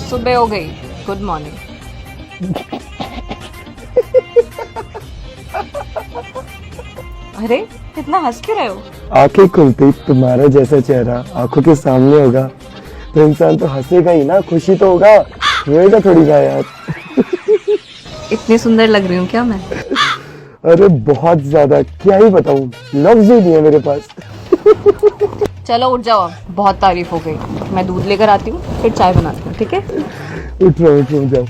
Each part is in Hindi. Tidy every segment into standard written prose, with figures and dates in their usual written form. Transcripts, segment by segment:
सुबह हो गई, गुड मॉर्निंग। अरे इतना हंस क्यों रहे हो? आंखें खुलती तुम्हारा जैसा चेहरा आंखों के सामने होगा तो इंसान तो हंसेगा ही ना, खुशी तो होगा, रोएगा थोड़ी ना यार। इतनी सुंदर लग रही हूँ क्या मैं? अरे बहुत ज्यादा, क्या ही बताऊं, लफ्ज ही नहीं है मेरे पास। चलो उठ जाओ, अब बहुत तारीफ हो गई। मैं दूध लेकर आती हूँ, फिर चाय बनाती हूँ, ठीक है? उठ रहा जाओ।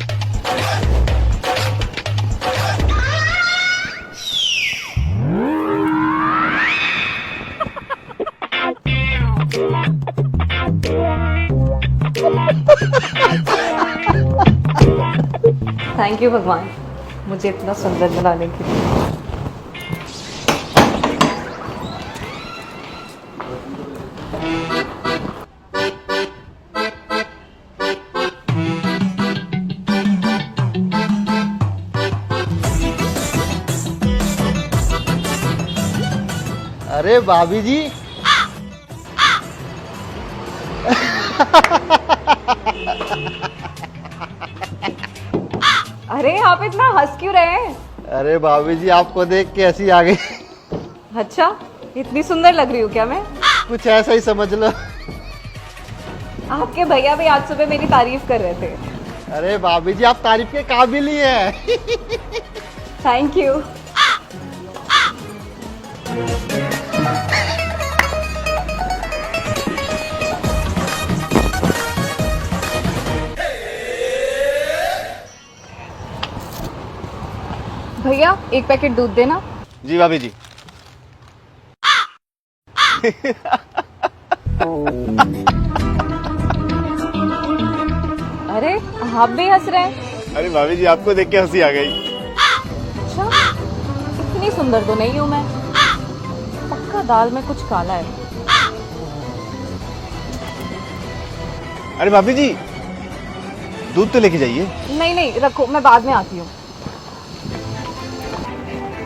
थैंक यू भगवान, मुझे इतना सुंदर बनाने के लिए। अरे भाभी जी, अरे आप इतना हंस क्यों रहे हैं? अरे भाभी जी आपको देख के हंसी आ गई। अच्छा, इतनी सुंदर लग रही हूँ क्या मैं? कुछ ऐसा ही समझ लो। आपके भैया भी आज सुबह मेरी तारीफ कर रहे थे। अरे भाभी जी आप तारीफ के काबिल ही हैं। Thank you. भैया एक पैकेट दूध देना। जी भाभी जी। अरे आप भी हंस रहे हैं? अरे भाभी जी आपको देख के हंसी आ गई। अच्छा, इतनी सुंदर तो नहीं हूँ मैं। पक्का दाल में कुछ काला है। अरे भाभी जी दूध तो लेके जाइए। नहीं नहीं रखो, मैं बाद में आती हूँ।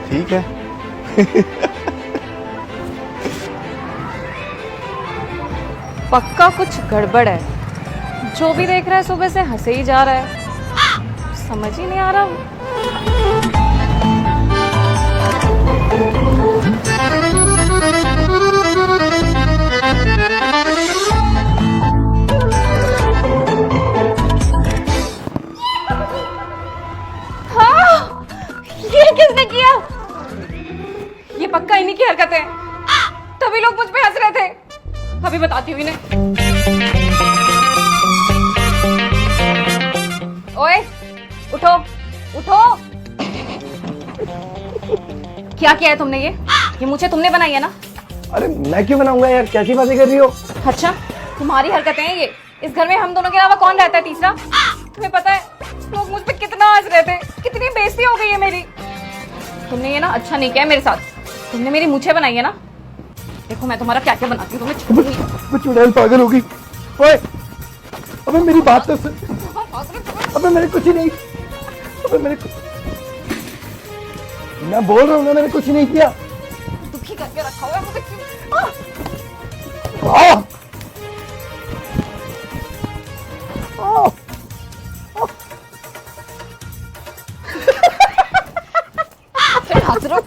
ठीक है। पक्का कुछ गड़बड़ है। जो भी देख रहा है सुबह से हंसे ही जा रहा है, समझ ही नहीं आ रहा। हाँ, ये किसने किया? ये पक्का इन्हीं की हरकत है, तभी लोग मुझ पे हंस रहे थे। अभी बताती हूँ इन्हें। ओए उठो उठो। क्या किया है तुमने? ये मुझे तुमने बनाई है ना? अरे मैं क्यों बनाऊंगा यार, कैसी बातें कर रही हो? अच्छा, तुम्हारी हरकतें हैं ये। इस घर में हम दोनों के अलावा कौन रहता है तीसरा? तुम्हें पता है लोग मुझ पे कितना हंस रहे थे, कितनी बेइज्जती हो गई है मेरी। तुमने ये ना अच्छा नहीं किया मेरे साथ। तुमने मेरी मूछें बनाई है ना, देखो मैं तुम्हारा क्या क्या बनाती हूँ, तुम्हें छोड़ूंगी। वो चुड़ैल पागल हो गई। ओए अबे मेरी बात तो सुन। अबे मैंने कुछ ही नहीं, अबे मैं बोल रहा हूँ ना, मैंने कुछ नहीं किया। दुखी करके रखा हुआ है मुझे क्यों? आह! आह! फिर हंस रहे हो?